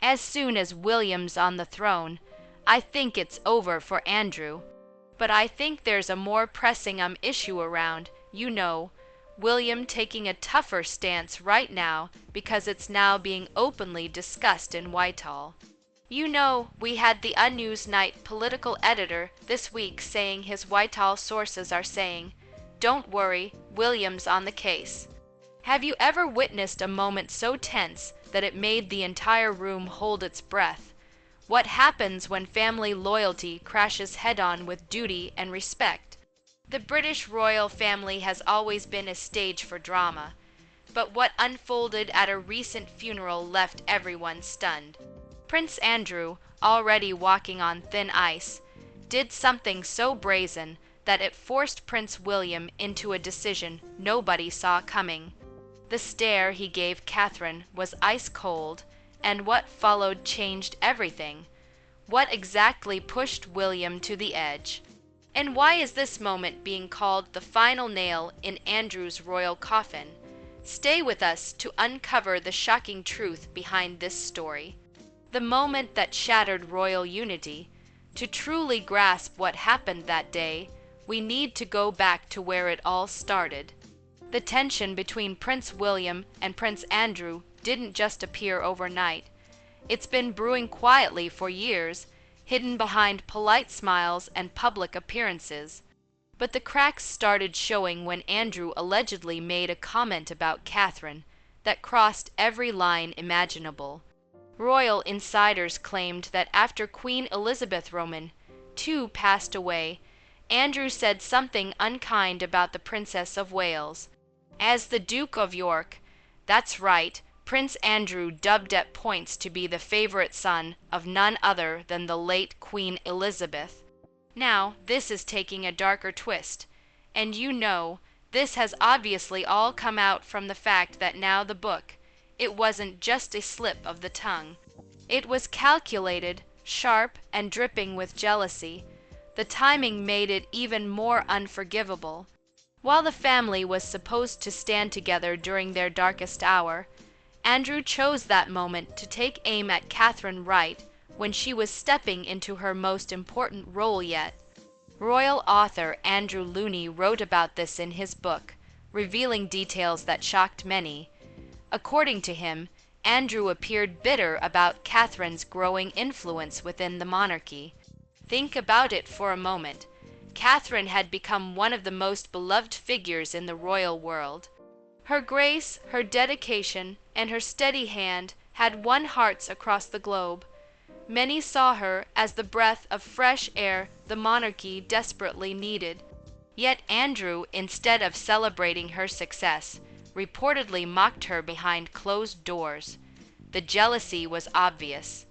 as soon as William's on the throne, I think it's over for Andrew. But I think there's a more pressing issue around, William taking a tougher stance right now because it's now being openly discussed in Whitehall. We had the Newsnight political editor this week saying his Whitehall sources are saying, "Don't worry, William's on the case." Have you ever witnessed a moment so tense that it made the entire room hold its breath? What happens when family loyalty crashes head-on with duty and respect? The British royal family has always been a stage for drama, but what unfolded at a recent funeral left everyone stunned. Prince Andrew, already walking on thin ice, did something so brazen that it forced Prince William into a decision nobody saw coming. The stare he gave Catherine was ice cold, and what followed changed everything. What exactly pushed William to the edge? And why is this moment being called the final nail in Andrew's royal coffin? Stay with us to uncover the shocking truth behind this story. The moment that shattered royal unity. To truly grasp what happened that day, we need to go back to where it all started. The tension between Prince William and Prince Andrew didn't just appear overnight. It's been brewing quietly for years, hidden behind polite smiles and public appearances. But the cracks started showing when Andrew allegedly made a comment about Catherine that crossed every line imaginable. Royal insiders claimed that after Queen Elizabeth Roman II passed away, Andrew said something unkind about the Princess of Wales. As the Duke of York, that's right, Prince Andrew dubbed at points to be the favorite son of none other than the late Queen Elizabeth. Now, this is taking a darker twist, and this has obviously all come out from the fact that now the book, it wasn't just a slip of the tongue. It was calculated, sharp, and dripping with jealousy. The timing made it even more unforgivable. While the family was supposed to stand together during their darkest hour, Andrew chose that moment to take aim at Catherine Wright when she was stepping into her most important role yet. Royal author Andrew Looney wrote about this in his book, revealing details that shocked many. According to him, Andrew appeared bitter about Catherine's growing influence within the monarchy. Think about it for a moment. Catherine had become one of the most beloved figures in the royal world. Her grace, her dedication, and her steady hand had won hearts across the globe. Many saw her as the breath of fresh air the monarchy desperately needed. Yet Andrew, instead of celebrating her success, reportedly mocked her behind closed doors. The jealousy was obvious.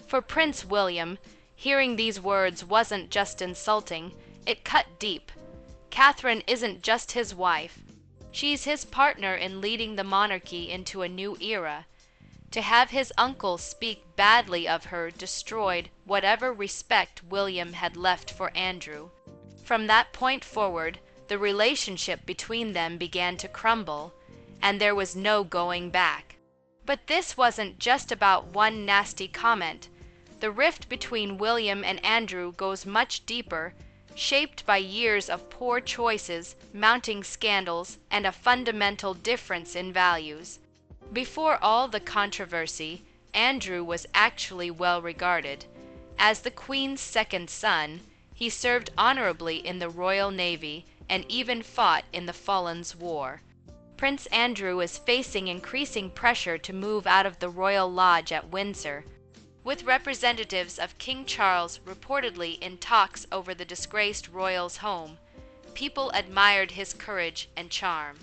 For Prince William, hearing these words wasn't just insulting, it cut deep. Catherine isn't just his wife. She's his partner in leading the monarchy into a new era. To have his uncle speak badly of her destroyed whatever respect William had left for Andrew. From that point forward, the relationship between them began to crumble, and there was no going back. But this wasn't just about one nasty comment. The rift between William and Andrew goes much deeper, shaped by years of poor choices, mounting scandals, and a fundamental difference in values. Before all the controversy, Andrew was actually well regarded. As the Queen's second son, he served honorably in the Royal Navy and even fought in the Falklands War. Prince Andrew is facing increasing pressure to move out of the Royal Lodge at Windsor, with representatives of King Charles reportedly in talks over the disgraced royal's home. People admired his courage and charm.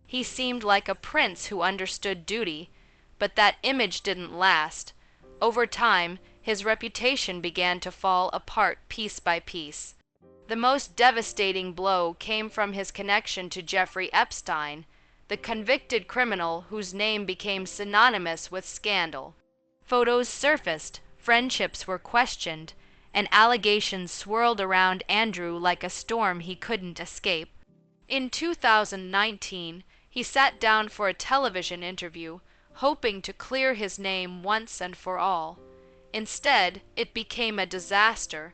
He seemed like a prince who understood duty, but that image didn't last. Over time, his reputation began to fall apart piece by piece. The most devastating blow came from his connection to Jeffrey Epstein, the convicted criminal whose name became synonymous with scandal. Photos surfaced, friendships were questioned, and allegations swirled around Andrew like a storm he couldn't escape. In 2019, he sat down for a television interview, hoping to clear his name once and for all. Instead, it became a disaster.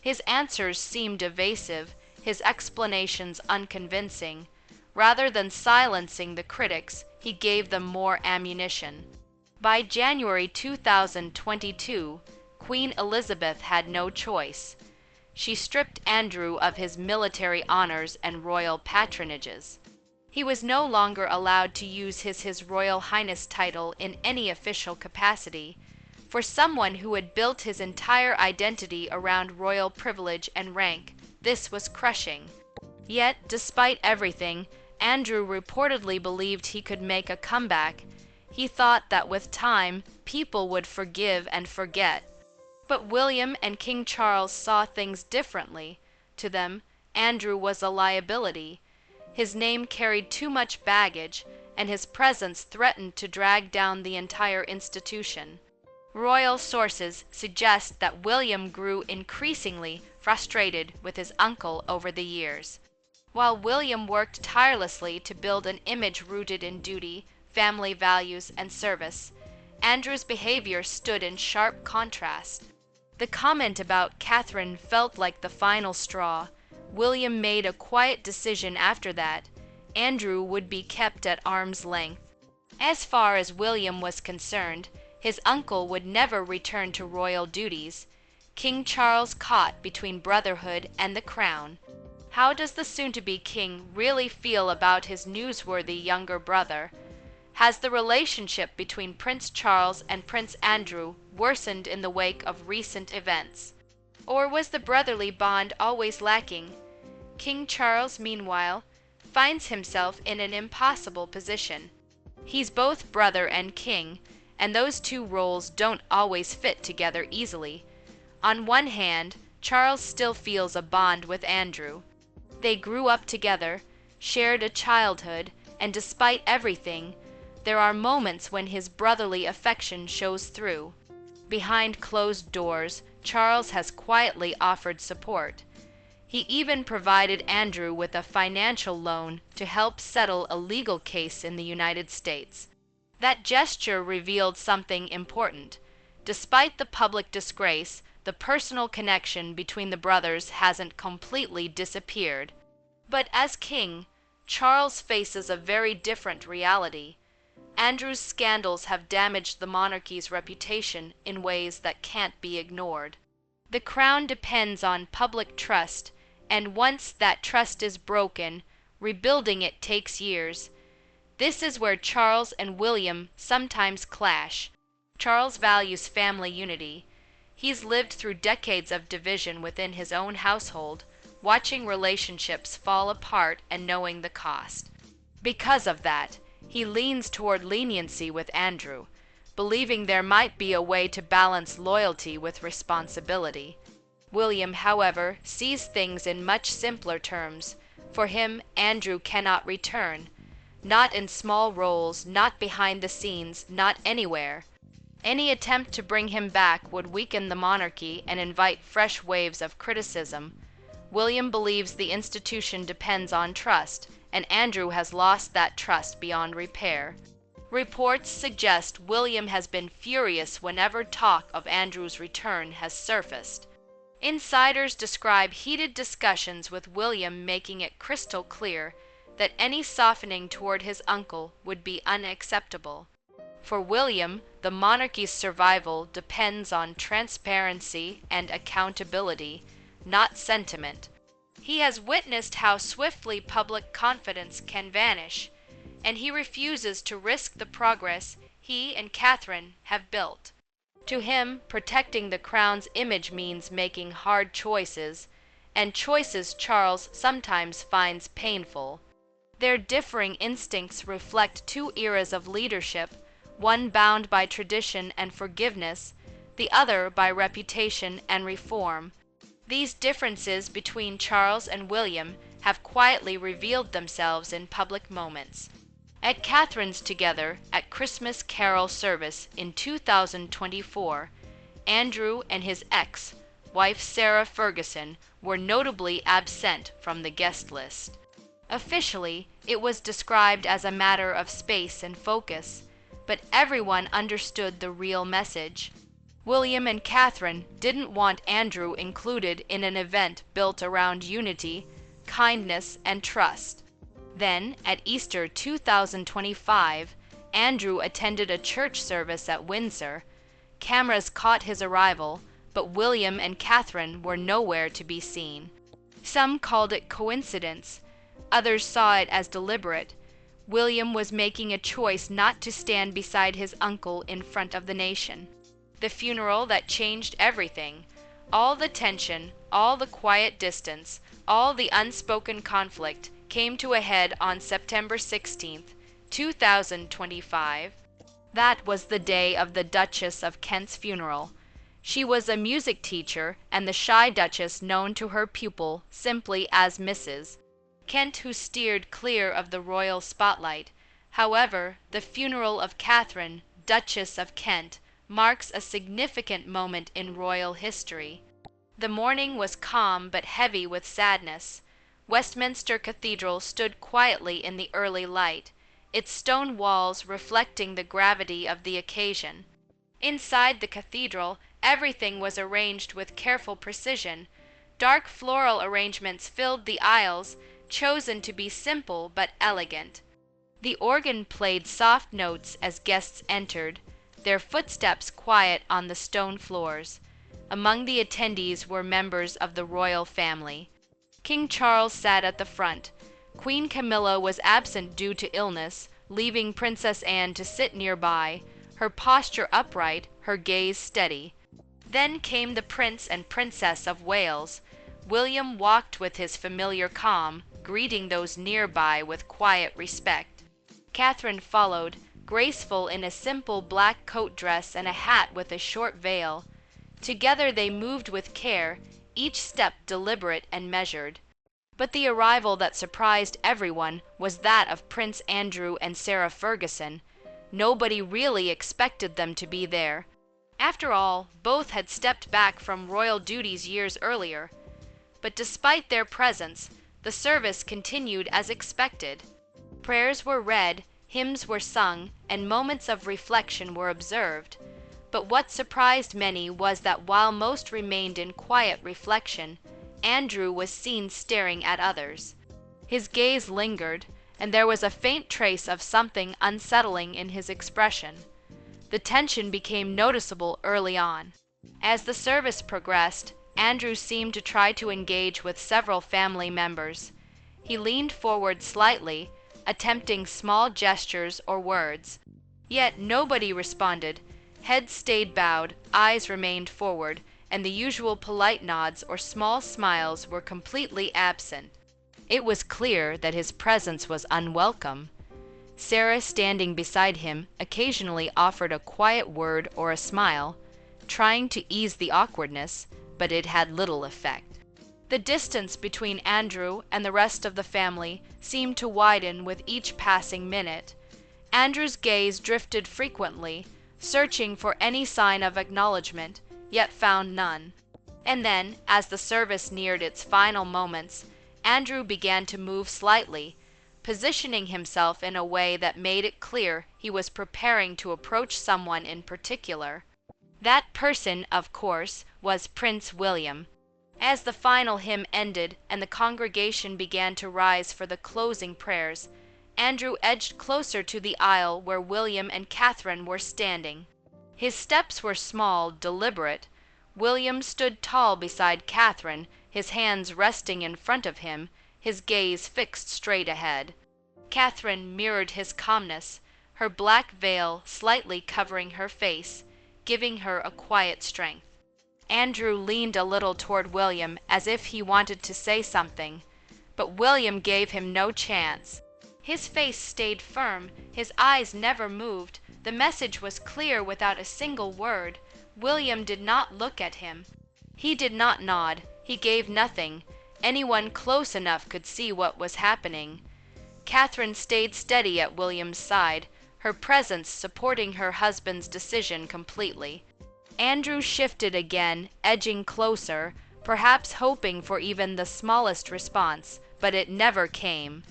His answers seemed evasive, his explanations unconvincing. Rather than silencing the critics, he gave them more ammunition. By January 2022, Queen Elizabeth had no choice. She stripped Andrew of his military honors and royal patronages. He was no longer allowed to use his Royal Highness title in any official capacity. For someone who had built his entire identity around royal privilege and rank, this was crushing. Yet, despite everything, Andrew reportedly believed he could make a comeback. He thought that with time, people would forgive and forget. But William and King Charles saw things differently. To them, Andrew was a liability. His name carried too much baggage, and his presence threatened to drag down the entire institution. Royal sources suggest that William grew increasingly frustrated with his uncle over the years. While William worked tirelessly to build an image rooted in duty, family values, and service, Andrew's behavior stood in sharp contrast. The comment about Catherine felt like the final straw. William made a quiet decision after that. Andrew would be kept at arm's length. As far as William was concerned, his uncle would never return to royal duties. King Charles caught between brotherhood and the crown. How does the soon-to-be king really feel about his newsworthy younger brother? Has the relationship between Prince Charles and Prince Andrew worsened in the wake of recent events? Or was the brotherly bond always lacking? King Charles, meanwhile, finds himself in an impossible position. He's both brother and king, and those two roles don't always fit together easily. On one hand, Charles still feels a bond with Andrew. They grew up together, shared a childhood, and despite everything, there are moments when his brotherly affection shows through. Behind closed doors, Charles has quietly offered support. He even provided Andrew with a financial loan to help settle a legal case in the United States. That gesture revealed something important. Despite the public disgrace, the personal connection between the brothers hasn't completely disappeared. But as king, Charles faces a very different reality. Andrew's scandals have damaged the monarchy's reputation in ways that can't be ignored. The crown depends on public trust, and once that trust is broken, rebuilding it takes years. This is where Charles and William sometimes clash. Charles values family unity. He's lived through decades of division within his own household, watching relationships fall apart and knowing the cost. Because of that, he leans toward leniency with Andrew, believing there might be a way to balance loyalty with responsibility. William, however, sees things in much simpler terms. For him, Andrew cannot return. Not in small roles, not behind the scenes, not anywhere. Any attempt to bring him back would weaken the monarchy and invite fresh waves of criticism. William believes the institution depends on trust, and Andrew has lost that trust beyond repair. Reports suggest William has been furious whenever talk of Andrew's return has surfaced. Insiders describe heated discussions with William, making it crystal clear that any softening toward his uncle would be unacceptable. For William, the monarchy's survival depends on transparency and accountability, not sentiment. He has witnessed how swiftly public confidence can vanish, and he refuses to risk the progress he and Catherine have built. To him, protecting the crown's image means making hard choices, and choices Charles sometimes finds painful. Their differing instincts reflect two eras of leadership, one bound by tradition and forgiveness, the other by reputation and reform. These differences between Charles and William have quietly revealed themselves in public moments. At Catherine's Together at Christmas Carol service in 2024, Andrew and his ex-wife Sarah Ferguson were notably absent from the guest list. Officially, it was described as a matter of space and focus, but everyone understood the real message. William and Catherine didn't want Andrew included in an event built around unity, kindness, and trust. Then, at Easter 2025, Andrew attended a church service at Windsor. Cameras caught his arrival, but William and Catherine were nowhere to be seen. Some called it coincidence, others saw it as deliberate. William was making a choice not to stand beside his uncle in front of the nation. The funeral that changed everything, all the tension, all the quiet distance, all the unspoken conflict came to a head on September 16th, 2025. That was the day of the Duchess of Kent's funeral. She was a music teacher and the shy Duchess known to her pupil simply as Mrs. Kent, who steered clear of the royal spotlight. However, the funeral of Catherine, Duchess of Kent, marks a significant moment in royal history. The mourning was calm but heavy with sadness. Westminster Cathedral stood quietly in the early light, its stone walls reflecting the gravity of the occasion. Inside the cathedral, everything was arranged with careful precision. Dark floral arrangements filled the aisles, chosen to be simple but elegant. The organ played soft notes as guests entered, their footsteps quiet on the stone floors. Among the attendees were members of the royal family. King Charles sat at the front. Queen Camilla was absent due to illness, leaving Princess Anne to sit nearby, her posture upright, her gaze steady. Then came the Prince and Princess of Wales. William walked with his familiar calm, greeting those nearby with quiet respect. Catherine followed, graceful in a simple black coat dress and a hat with a short veil. Together they moved with care, each step deliberate and measured. But the arrival that surprised everyone was that of Prince Andrew and Sarah Ferguson. Nobody really expected them to be there. After all, both had stepped back from royal duties years earlier. But despite their presence, the service continued as expected. Prayers were read, hymns were sung, and moments of reflection were observed. But what surprised many was that while most remained in quiet reflection, Andrew was seen staring at others. His gaze lingered, and there was a faint trace of something unsettling in his expression. The tension became noticeable early on. As the service progressed, Andrew seemed to try to engage with several family members. He leaned forward slightly, attempting small gestures or words. Yet nobody responded. Heads stayed bowed, eyes remained forward, and the usual polite nods or small smiles were completely absent. It was clear that his presence was unwelcome. Sarah, standing beside him, occasionally offered a quiet word or a smile, trying to ease the awkwardness, but it had little effect. The distance between Andrew and the rest of the family seemed to widen with each passing minute. Andrew's gaze drifted frequently, searching for any sign of acknowledgement, yet found none. And then, as the service neared its final moments, Andrew began to move slightly, positioning himself in a way that made it clear he was preparing to approach someone in particular. That person, of course, was Prince William. As the final hymn ended and the congregation began to rise for the closing prayers, Andrew edged closer to the aisle where William and Catherine were standing. His steps were small, deliberate. William stood tall beside Catherine, his hands resting in front of him, his gaze fixed straight ahead. Catherine mirrored his calmness, her black veil slightly covering her face, giving her a quiet strength. Andrew leaned a little toward William as if he wanted to say something, but William gave him no chance. His face stayed firm, his eyes never moved. The message was clear without a single word. William did not look at him. He did not nod. He gave nothing. Anyone close enough could see what was happening. Catherine stayed steady at William's side, her presence supporting her husband's decision completely. Andrew shifted again, edging closer, perhaps hoping for even the smallest response, but it never came.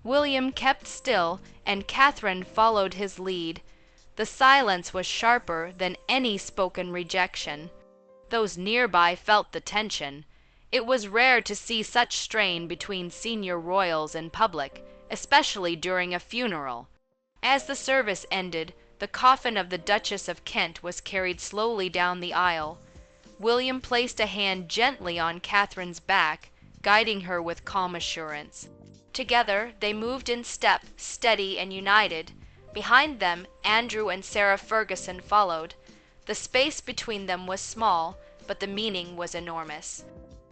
William kept still, and Catherine followed his lead. The silence was sharper than any spoken rejection. Those nearby felt the tension. It was rare to see such strain between senior royals in public, especially during a funeral. As the service ended, the coffin of the Duchess of Kent was carried slowly down the aisle. William placed a hand gently on Catherine's back, guiding her with calm assurance. Together, they moved in step, steady and united. Behind them, Andrew and Sarah Ferguson followed. The space between them was small, but the meaning was enormous.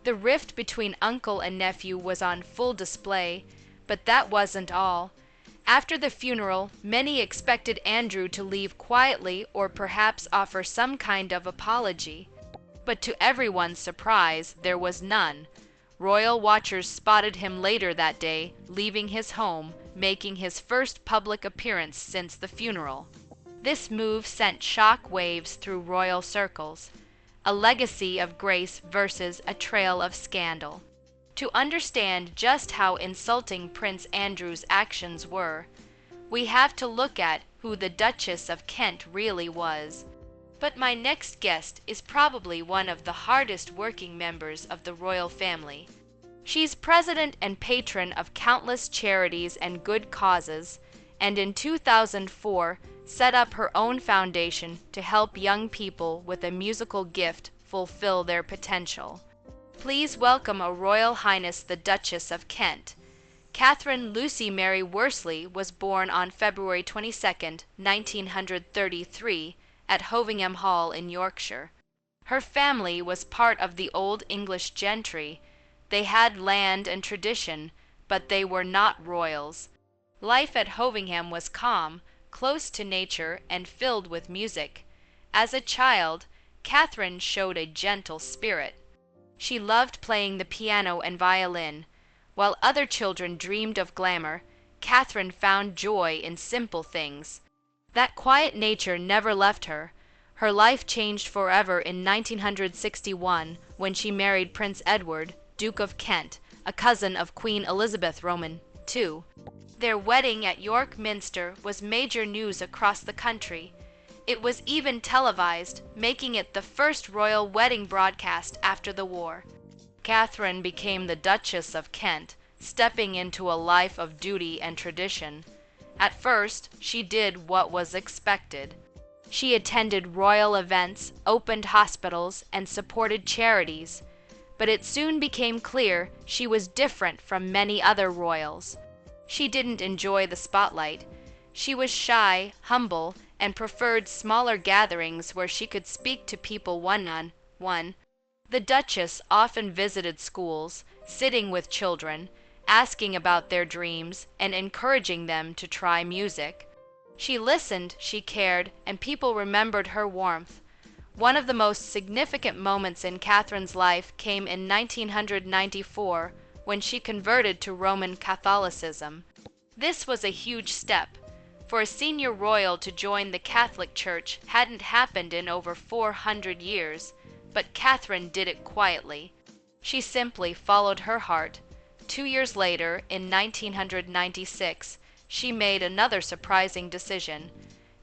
The rift between uncle and nephew was on full display, but that wasn't all. After the funeral, many expected Andrew to leave quietly or perhaps offer some kind of apology. But to everyone's surprise, there was none. Royal watchers spotted him later that day, leaving his home, making his first public appearance since the funeral. This move sent shock waves through royal circles. A legacy of grace versus a trail of scandal. To understand just how insulting Prince Andrew's actions were, we have to look at who the Duchess of Kent really was. But my next guest is probably one of the hardest working members of the royal family. She's president and patron of countless charities and good causes, and in 2004 set up her own foundation to help young people with a musical gift fulfill their potential. Please welcome Her Royal Highness the Duchess of Kent. Catherine Lucy Mary Worsley was born on February 22, 1933, at Hovingham Hall in Yorkshire. Her family was part of the Old English gentry. They had land and tradition, but they were not royals. Life at Hovingham was calm, close to nature, and filled with music. As a child, Catherine showed a gentle spirit. She loved playing the piano and violin. While other children dreamed of glamour, Catherine found joy in simple things. That quiet nature never left her. Her life changed forever in 1961 when she married Prince Edward, Duke of Kent, a cousin of Queen Elizabeth Roman II. Their wedding at York Minster was major news across the country. It was even televised, making it the first royal wedding broadcast after the war. Catherine became the Duchess of Kent, stepping into a life of duty and tradition. At first, she did what was expected. She attended royal events, opened hospitals, and supported charities. But it soon became clear she was different from many other royals. She didn't enjoy the spotlight. She was shy, humble, and preferred smaller gatherings where she could speak to people one-on-one. The Duchess often visited schools, sitting with children, asking about their dreams, and encouraging them to try music. She listened, she cared, and people remembered her warmth. One of the most significant moments in Catherine's life came in 1994 when she converted to Roman Catholicism. This was a huge step. For a senior royal to join the Catholic Church hadn't happened in over 400 years, but Catherine did it quietly. She simply followed her heart. 2 years later, in 1996, she made another surprising decision.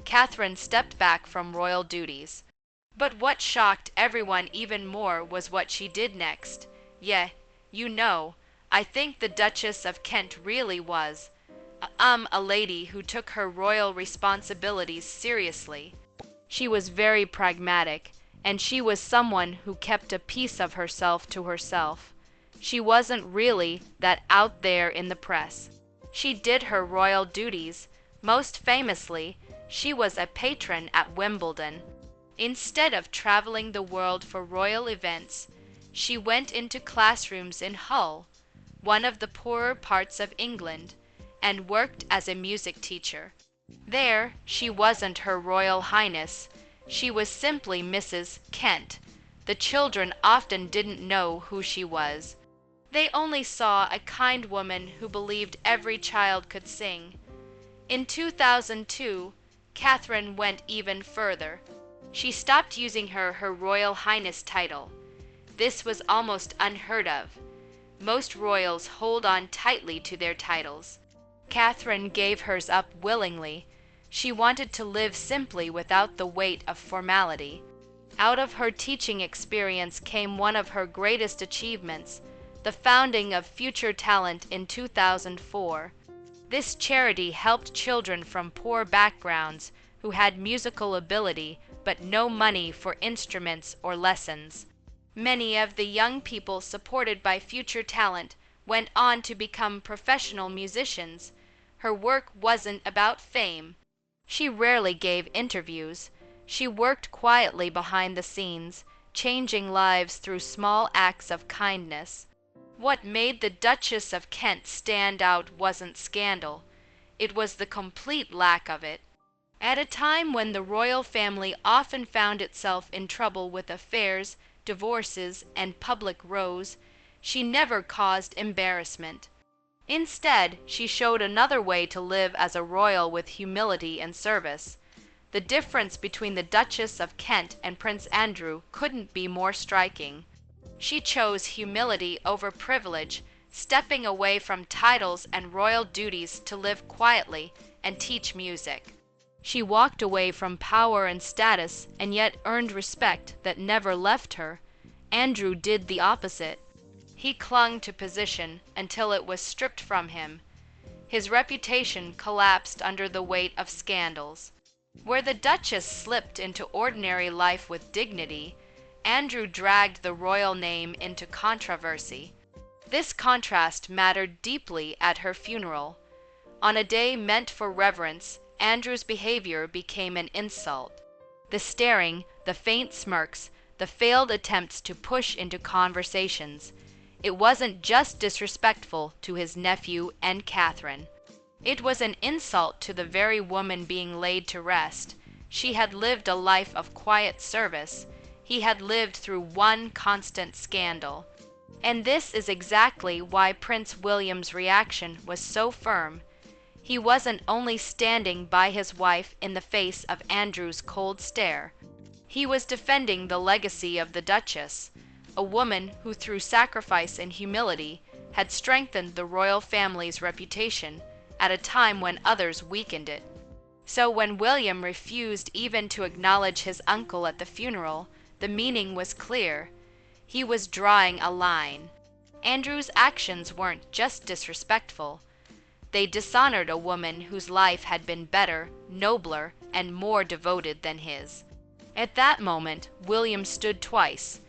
Catherine stepped back from royal duties. But what shocked everyone even more was what she did next. Yeah, you know, I think the Duchess of Kent really was a lady who took her royal responsibilities seriously. She was very pragmatic, and she was someone who kept a piece of herself to herself. She wasn't really that out there in the press. She did her royal duties. Most famously, she was a patron at Wimbledon. Instead of traveling the world for royal events, she went into classrooms in Hull, one of the poorer parts of England, and worked as a music teacher. There, she wasn't Her Royal Highness. She was simply Mrs. Kent. The children often didn't know who she was. They only saw a kind woman who believed every child could sing. In 2002, Catherine went even further. She stopped using her Royal Highness title. This was almost unheard of. Most royals hold on tightly to their titles. Catherine gave hers up willingly. She wanted to live simply without the weight of formality. Out of her teaching experience came one of her greatest achievements, the founding of Future Talent in 2004. This charity helped children from poor backgrounds who had musical ability but no money for instruments or lessons. Many of the young people supported by Future Talent went on to become professional musicians. Her work wasn't about fame. She rarely gave interviews. She worked quietly behind the scenes, changing lives through small acts of kindness. What made the Duchess of Kent stand out wasn't scandal. It was the complete lack of it. At a time when the royal family often found itself in trouble with affairs, divorces, and public rows, she never caused embarrassment. Instead, she showed another way to live as a royal with humility and service. The difference between the Duchess of Kent and Prince Andrew couldn't be more striking. She chose humility over privilege, stepping away from titles and royal duties to live quietly and teach music. She walked away from power and status and yet earned respect that never left her. Andrew did the opposite. He clung to position until it was stripped from him. His reputation collapsed under the weight of scandals. Where the Duchess slipped into ordinary life with dignity, Andrew dragged the royal name into controversy. This contrast mattered deeply at her funeral. On a day meant for reverence, Andrew's behavior became an insult. The staring, the faint smirks, the failed attempts to push into conversations. It wasn't just disrespectful to his nephew and Catherine. It was an insult to the very woman being laid to rest. She had lived a life of quiet service. He had lived through one constant scandal. And this is exactly why Prince William's reaction was so firm. He wasn't only standing by his wife in the face of Andrew's cold stare. He was defending the legacy of the Duchess, a woman who through sacrifice and humility had strengthened the royal family's reputation at a time when others weakened it. So when William refused even to acknowledge his uncle at the funeral, the meaning was clear. He was drawing a line. Andrew's actions weren't just disrespectful. They dishonored a woman whose life had been better, nobler, and more devoted than his. At that moment, William stood twice,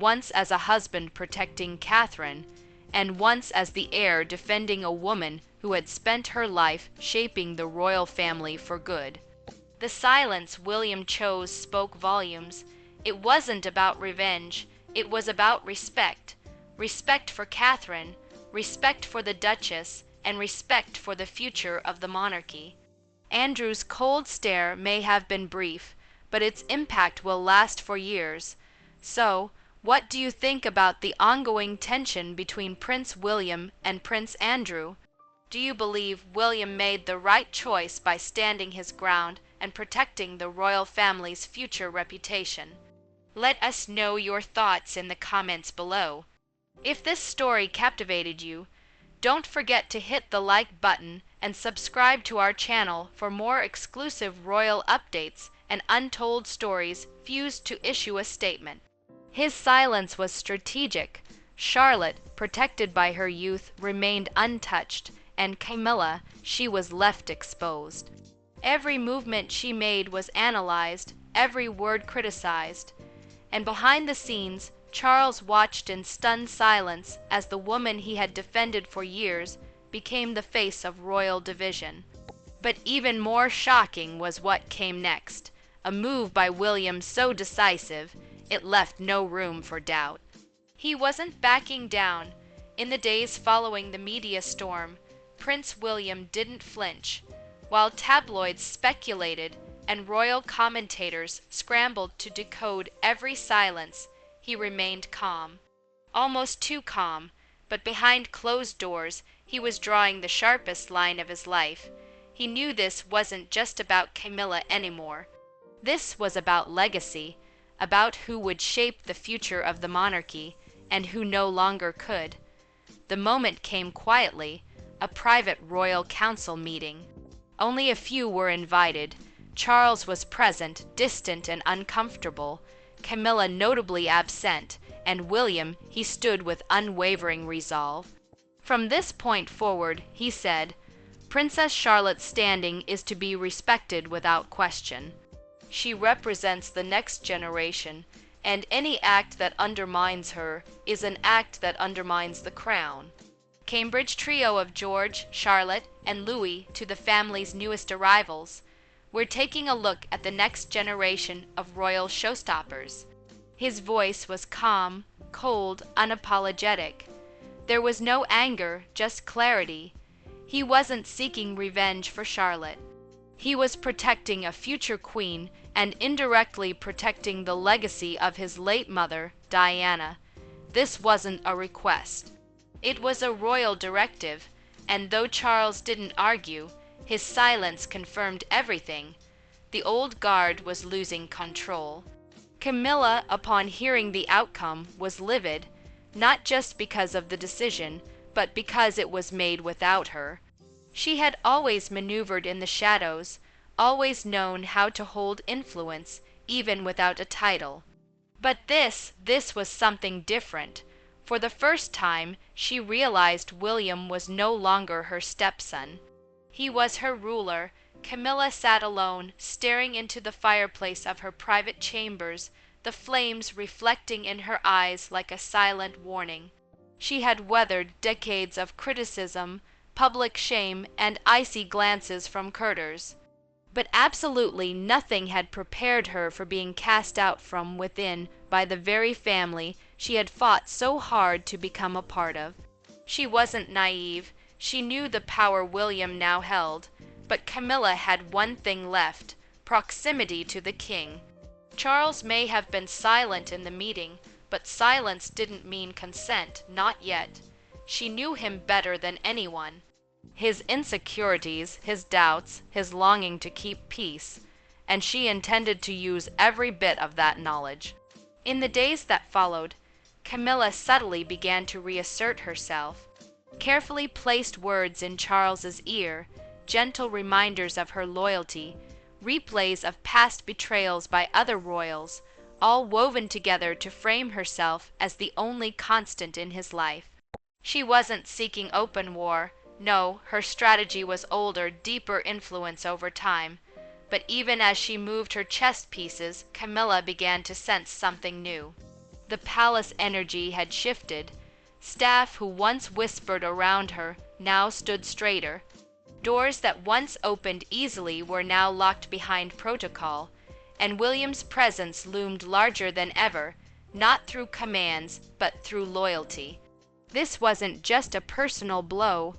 once as a husband protecting Catherine, and once as the heir defending a woman who had spent her life shaping the royal family for good. The silence William chose spoke volumes. It wasn't about revenge, it was about respect. Respect for Catherine, respect for the Duchess, and respect for the future of the monarchy. Andrew's cold stare may have been brief, but its impact will last for years. So, what do you think about the ongoing tension between Prince William and Prince Andrew? Do you believe William made the right choice by standing his ground and protecting the royal family's future reputation? Let us know your thoughts in the comments below. If this story captivated you, don't forget to hit the like button and subscribe to our channel for more exclusive royal updates and untold stories fused to issue a statement. His silence was strategic. Charlotte, protected by her youth, remained untouched, and Camilla, she was left exposed. Every movement she made was analyzed, every word criticized. And behind the scenes, Charles watched in stunned silence as the woman he had defended for years became the face of royal division. But even more shocking was what came next, a move by William so decisive, it left no room for doubt. He wasn't backing down. In the days following the media storm, Prince William didn't flinch. While tabloids speculated and royal commentators scrambled to decode every silence, he remained calm. Almost too calm, but behind closed doors, he was drawing the sharpest line of his life. He knew this wasn't just about Camilla anymore. This was about legacy, about who would shape the future of the monarchy, and who no longer could. The moment came quietly, a private royal council meeting. Only a few were invited. Charles was present, distant and uncomfortable, Camilla notably absent, and William, he stood with unwavering resolve. From this point forward, he said, Princess Charlotte's standing is to be respected without question. She represents the next generation, and any act that undermines her is an act that undermines the crown. Cambridge trio of George, Charlotte, and Louis to the family's newest arrivals. We're taking a look at the next generation of royal showstoppers. His voice was calm, cold, unapologetic. There was no anger, just clarity. He wasn't seeking revenge for Charlotte. He was protecting a future queen and indirectly protecting the legacy of his late mother, Diana. This wasn't a request. It was a royal directive, and though Charles didn't argue, his silence confirmed everything. The old guard was losing control. Camilla, upon hearing the outcome, was livid, not just because of the decision, but because it was made without her. She had always maneuvered in the shadows, always known how to hold influence, even without a title. But this was something different. For the first time, she realized William was no longer her stepson. He was her ruler. Camilla sat alone, staring into the fireplace of her private chambers, the flames reflecting in her eyes like a silent warning. She had weathered decades of criticism, public shame, and icy glances from courtiers. But absolutely nothing had prepared her for being cast out from within by the very family she had fought so hard to become a part of. She wasn't naive. She knew the power William now held, but Camilla had one thing left: proximity to the king. Charles may have been silent in the meeting, but silence didn't mean consent, not yet. She knew him better than anyone. His insecurities, his doubts, his longing to keep peace, and she intended to use every bit of that knowledge. In the days that followed, Camilla subtly began to reassert herself. Carefully placed words in Charles's ear, gentle reminders of her loyalty, replays of past betrayals by other royals, all woven together to frame herself as the only constant in his life. She wasn't seeking open war. No, her strategy was older, deeper influence over time. But even as she moved her chess pieces, Camilla began to sense something new. The palace energy had shifted. Staff who once whispered around her now stood straighter. Doors that once opened easily were now locked behind protocol, and William's presence loomed larger than ever, not through commands, but through loyalty. This wasn't just a personal blow.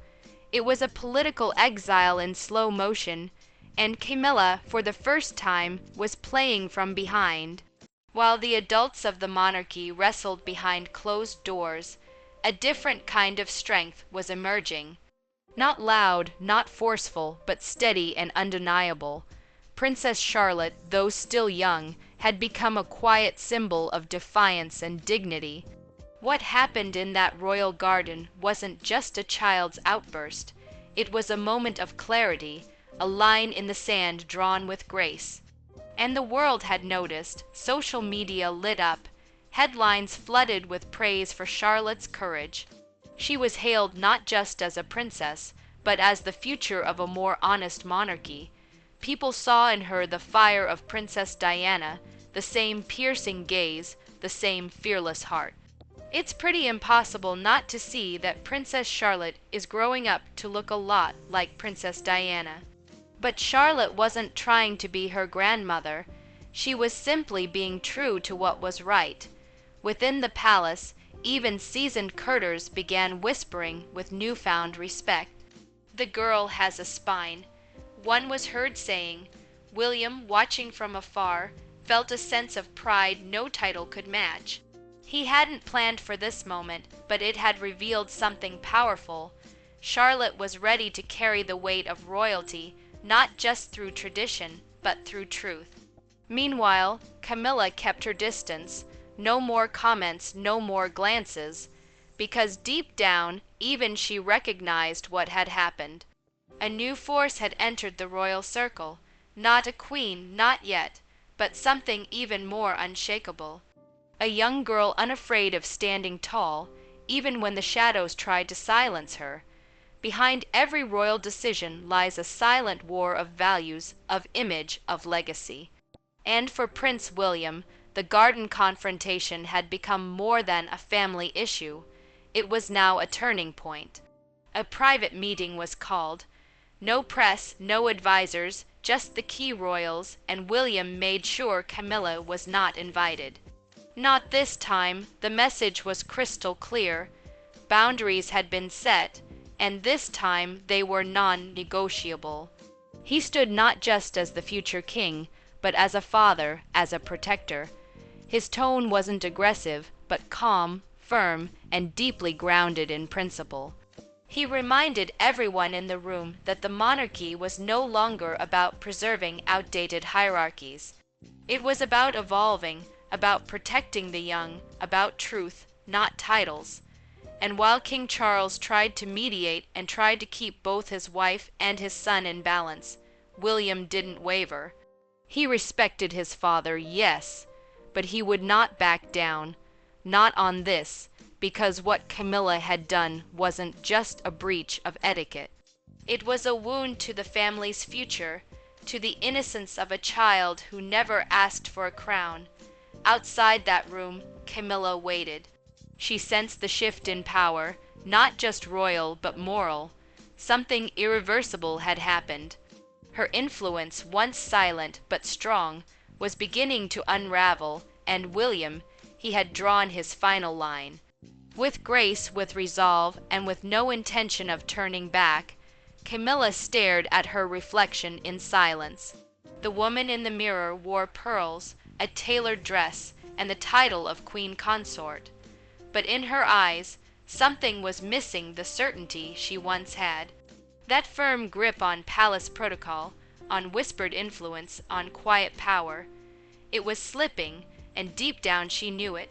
It was a political exile in slow motion, and Camilla, for the first time, was playing from behind. While the adults of the monarchy wrestled behind closed doors, a different kind of strength was emerging. Not loud, not forceful, but steady and undeniable. Princess Charlotte, though still young, had become a quiet symbol of defiance and dignity. What happened in that royal garden wasn't just a child's outburst. It was a moment of clarity, a line in the sand drawn with grace. And the world had noticed. Social media lit up. Headlines flooded with praise for Charlotte's courage. She was hailed not just as a princess, but as the future of a more honest monarchy. People saw in her the fire of Princess Diana, the same piercing gaze, the same fearless heart. It's pretty impossible not to see that Princess Charlotte is growing up to look a lot like Princess Diana. But Charlotte wasn't trying to be her grandmother. She was simply being true to what was right. Within the palace, even seasoned courtiers began whispering with newfound respect. "The girl has a spine," one was heard saying. William, watching from afar, felt a sense of pride no title could match. He hadn't planned for this moment, but it had revealed something powerful. Charlotte was ready to carry the weight of royalty, not just through tradition, but through truth. Meanwhile, Camilla kept her distance. No more comments, no more glances, because deep down, even she recognized what had happened. A new force had entered the royal circle, not a queen, not yet, but something even more unshakable. A young girl unafraid of standing tall, even when the shadows tried to silence her. Behind every royal decision lies a silent war of values, of image, of legacy. And for Prince William, the garden confrontation had become more than a family issue. It was now a turning point. A private meeting was called. No press, no advisors, just the key royals, and William made sure Camilla was not invited. Not this time, the message was crystal clear. Boundaries had been set, and this time they were non-negotiable. He stood not just as the future king, but as a father, as a protector. His tone wasn't aggressive, but calm, firm, and deeply grounded in principle. He reminded everyone in the room that the monarchy was no longer about preserving outdated hierarchies. It was about evolving, about protecting the young, about truth, not titles. And while King Charles tried to mediate and tried to keep both his wife and his son in balance, William didn't waver. He respected his father, yes, but he would not back down, not on this, because what Camilla had done wasn't just a breach of etiquette. It was a wound to the family's future, to the innocence of a child who never asked for a crown. Outside that room, Camilla waited. She sensed the shift in power, not just royal but moral. Something irreversible had happened. Her influence, once silent but strong, was beginning to unravel, and William, he had drawn his final line. With grace, with resolve, and with no intention of turning back, Camilla stared at her reflection in silence. The woman in the mirror wore pearls, a tailored dress, and the title of Queen Consort. But in her eyes, something was missing the certainty she once had. That firm grip on palace protocol, on whispered influence, on quiet power. It was slipping, and deep down she knew it.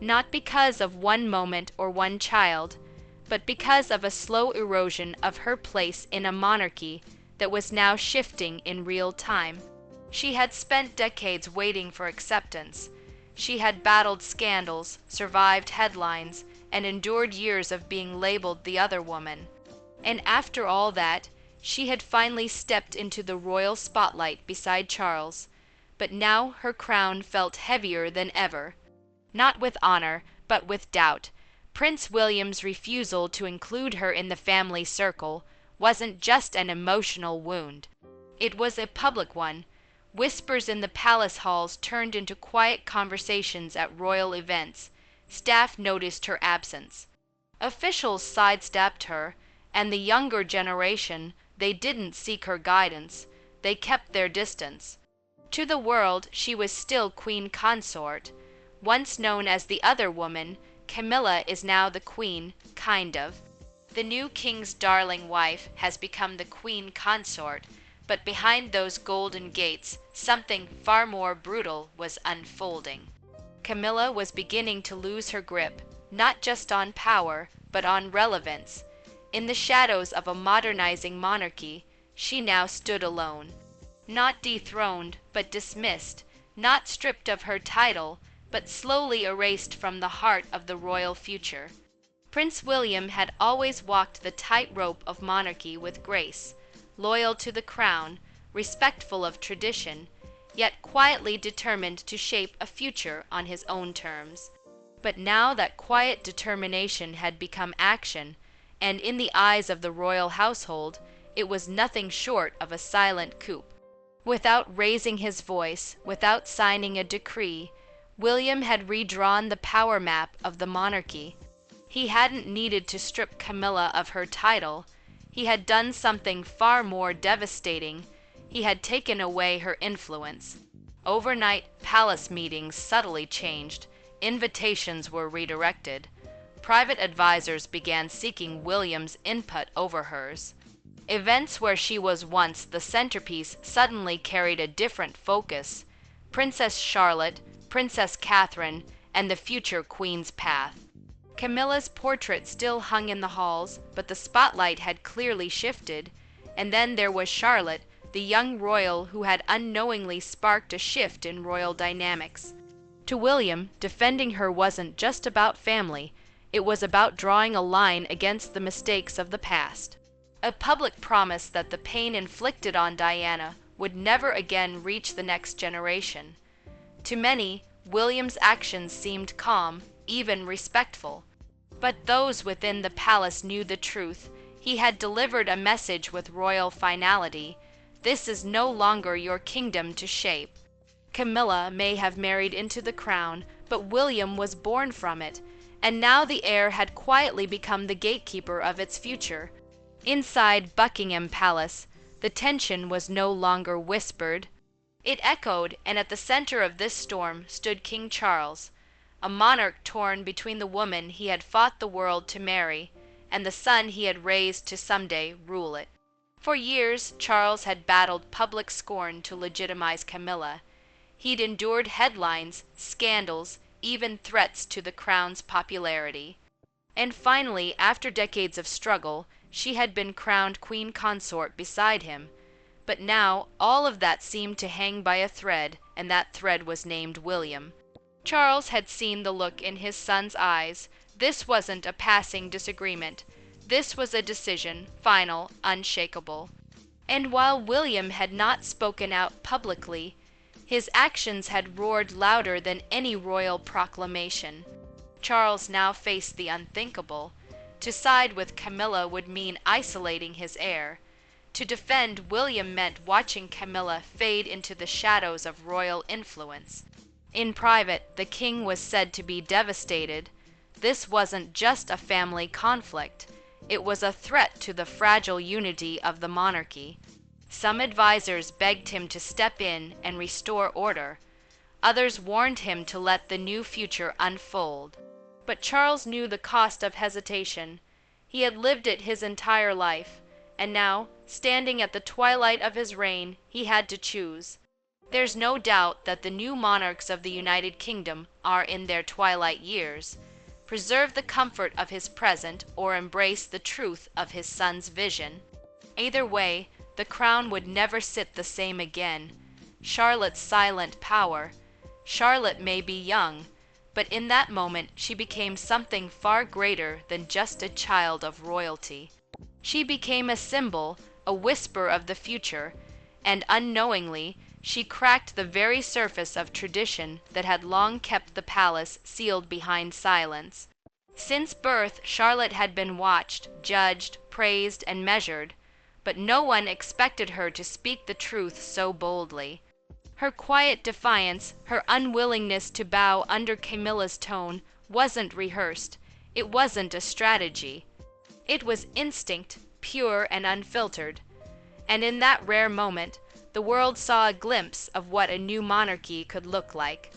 Not because of one moment or one child, but because of a slow erosion of her place in a monarchy that was now shifting in real time. She had spent decades waiting for acceptance. She had battled scandals, survived headlines, and endured years of being labeled the other woman. And after all that, she had finally stepped into the royal spotlight beside Charles. But now her crown felt heavier than ever. Not with honor, but with doubt. Prince William's refusal to include her in the family circle wasn't just an emotional wound. It was a public one. Whispers in the palace halls turned into quiet conversations at royal events. Staff noticed her absence. Officials sidestepped her, and the younger generation, they didn't seek her guidance. They kept their distance. To the world, she was still Queen Consort. Once known as the other woman, Camilla is now the queen, kind of. The new king's darling wife has become the Queen Consort, but behind those golden gates, something far more brutal was unfolding. Camilla was beginning to lose her grip, not just on power, but on relevance. In the shadows of a modernizing monarchy, she now stood alone. Not dethroned, but dismissed, not stripped of her title, but slowly erased from the heart of the royal future. Prince William had always walked the tightrope of monarchy with grace, loyal to the crown, respectful of tradition, yet quietly determined to shape a future on his own terms. But now that quiet determination had become action, and in the eyes of the royal household, it was nothing short of a silent coup. Without raising his voice, without signing a decree, William had redrawn the power map of the monarchy. He hadn't needed to strip Camilla of her title. He had done something far more devastating. He had taken away her influence. Overnight, palace meetings subtly changed. Invitations were redirected. Private advisors began seeking William's input over hers. Events where she was once the centerpiece suddenly carried a different focus. Princess Charlotte, Princess Catherine, and the future Queen's path. Camilla's portrait still hung in the halls, but the spotlight had clearly shifted. And then there was Charlotte, the young royal who had unknowingly sparked a shift in royal dynamics. To William, defending her wasn't just about family, it was about drawing a line against the mistakes of the past. A public promise that the pain inflicted on Diana would never again reach the next generation. To many, William's actions seemed calm, even respectful. But those within the palace knew the truth. He had delivered a message with royal finality. This is no longer your kingdom to shape. Camilla may have married into the crown, but William was born from it, and now the heir had quietly become the gatekeeper of its future. Inside Buckingham Palace, the tension was no longer whispered. It echoed, and at the center of this storm stood King Charles, a monarch torn between the woman he had fought the world to marry and the son he had raised to someday rule it. For years, Charles had battled public scorn to legitimize Camilla. He'd endured headlines, scandals, even threats to the crown's popularity. And finally, after decades of struggle, she had been crowned queen consort beside him. But now, all of that seemed to hang by a thread, and that thread was named William. Charles had seen the look in his son's eyes. This wasn't a passing disagreement. This was a decision, final, unshakable. And while William had not spoken out publicly, his actions had roared louder than any royal proclamation. Charles now faced the unthinkable. To side with Camilla would mean isolating his heir. To defend William meant watching Camilla fade into the shadows of royal influence. In private, the king was said to be devastated. This wasn't just a family conflict. It was a threat to the fragile unity of the monarchy. Some advisors begged him to step in and restore order. Others warned him to let the new future unfold. But Charles knew the cost of hesitation. He had lived it his entire life, and now, standing at the twilight of his reign, he had to choose. There's no doubt that the new monarchs of the United Kingdom are in their twilight years. Preserve the comfort of his present or embrace the truth of his son's vision. Either way, the crown would never sit the same again. Charlotte's silent power. Charlotte may be young, but in that moment she became something far greater than just a child of royalty. She became a symbol, a whisper of the future, and unknowingly, she cracked the very surface of tradition that had long kept the palace sealed behind silence. Since birth, Charlotte had been watched, judged, praised, and measured, but no one expected her to speak the truth so boldly. Her quiet defiance, her unwillingness to bow under Camilla's tone, wasn't rehearsed. It wasn't a strategy. It was instinct, pure and unfiltered. And in that rare moment, the world saw a glimpse of what a new monarchy could look like.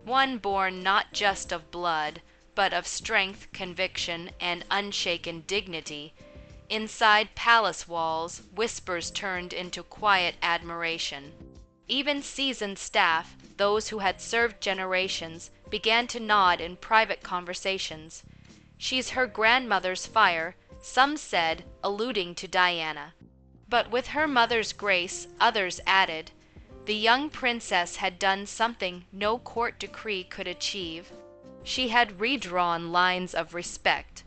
One born not just of blood, but of strength, conviction, and unshaken dignity. Inside palace walls, whispers turned into quiet admiration. Even seasoned staff, those who had served generations, began to nod in private conversations. "She's her grandmother's fire," some said, alluding to Diana. But with her mother's grace, others added, the young princess had done something no court decree could achieve. She had redrawn lines of respect.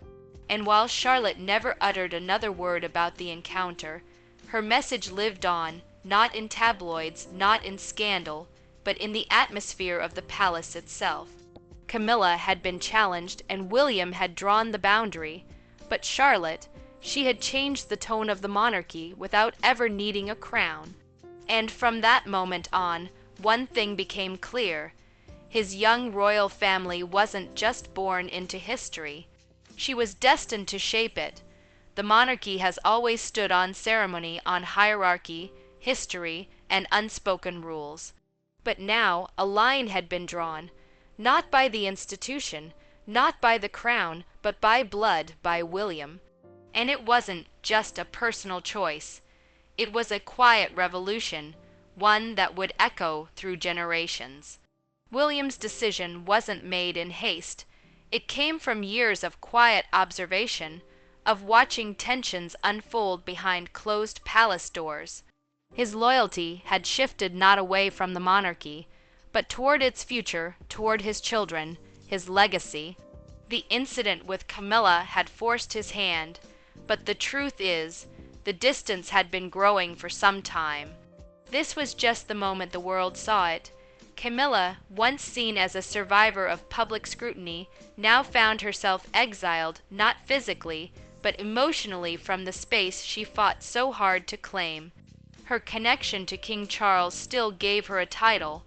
And while Charlotte never uttered another word about the encounter, her message lived on, not in tabloids, not in scandal, but in the atmosphere of the palace itself. Camilla had been challenged and William had drawn the boundary, but Charlotte, she had changed the tone of the monarchy without ever needing a crown. And from that moment on, one thing became clear. His young royal family wasn't just born into history. She was destined to shape it. The monarchy has always stood on ceremony, on hierarchy, history, and unspoken rules. But now a line had been drawn, not by the institution, not by the crown, but by blood, by William. And it wasn't just a personal choice. It was a quiet revolution, one that would echo through generations. William's decision wasn't made in haste. It came from years of quiet observation, of watching tensions unfold behind closed palace doors. His loyalty had shifted not away from the monarchy, but toward its future, toward his children, his legacy. The incident with Camilla had forced his hand, but the truth is, the distance had been growing for some time. This was just the moment the world saw it. Camilla, once seen as a survivor of public scrutiny, now found herself exiled not physically, but emotionally from the space she fought so hard to claim. Her connection to King Charles still gave her a title,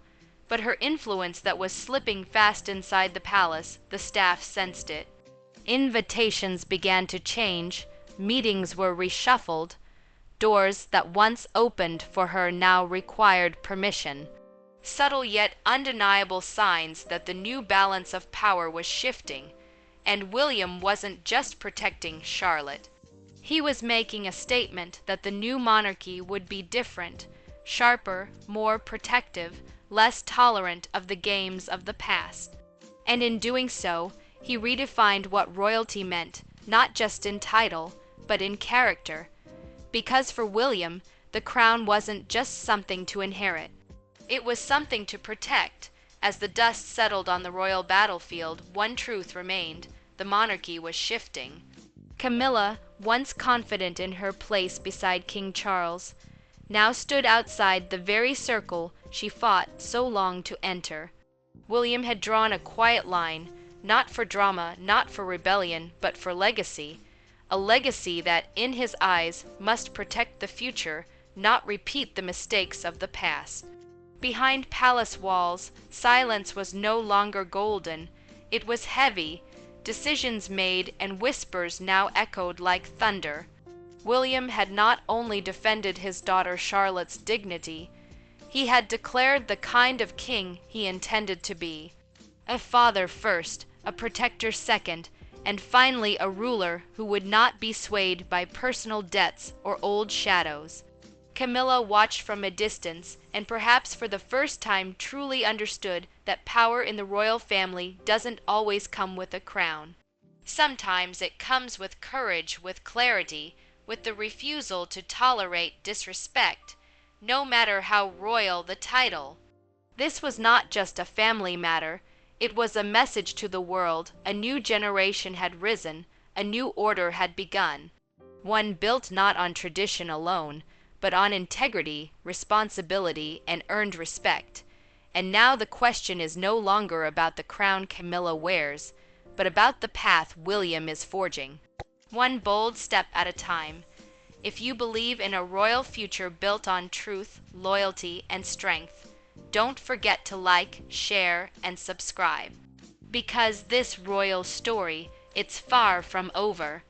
but her influence that was slipping fast inside the palace, the staff sensed it. Invitations began to change, meetings were reshuffled, doors that once opened for her now required permission. Subtle yet undeniable signs that the new balance of power was shifting, and William wasn't just protecting Charlotte. He was making a statement that the new monarchy would be different, sharper, more protective, less tolerant of the games of the past. And in doing so, he redefined what royalty meant, not just in title, but in character. Because for William, the crown wasn't just something to inherit. It was something to protect. As the dust settled on the royal battlefield, one truth remained: the monarchy was shifting. Camilla, once confident in her place beside King Charles, now stood outside the very circle she fought so long to enter. William had drawn a quiet line, not for drama, not for rebellion, but for legacy. A legacy that, in his eyes, must protect the future, not repeat the mistakes of the past. Behind palace walls, silence was no longer golden. It was heavy. Decisions made and whispers now echoed like thunder. William had not only defended his daughter Charlotte's dignity, he had declared the kind of king he intended to be. A father first, a protector second, and finally a ruler who would not be swayed by personal debts or old shadows. Camilla watched from a distance, and perhaps for the first time truly understood that power in the royal family doesn't always come with a crown. Sometimes it comes with courage, with clarity, with the refusal to tolerate disrespect, no matter how royal the title. This was not just a family matter, it was a message to the world. A new generation had risen, a new order had begun, one built not on tradition alone, but on integrity, responsibility, and earned respect. And now the question is no longer about the crown Camilla wears, but about the path William is forging. One bold step at a time. If you believe in a royal future built on truth, loyalty, and strength, don't forget to like, share, and subscribe. Because this royal story, it's far from over.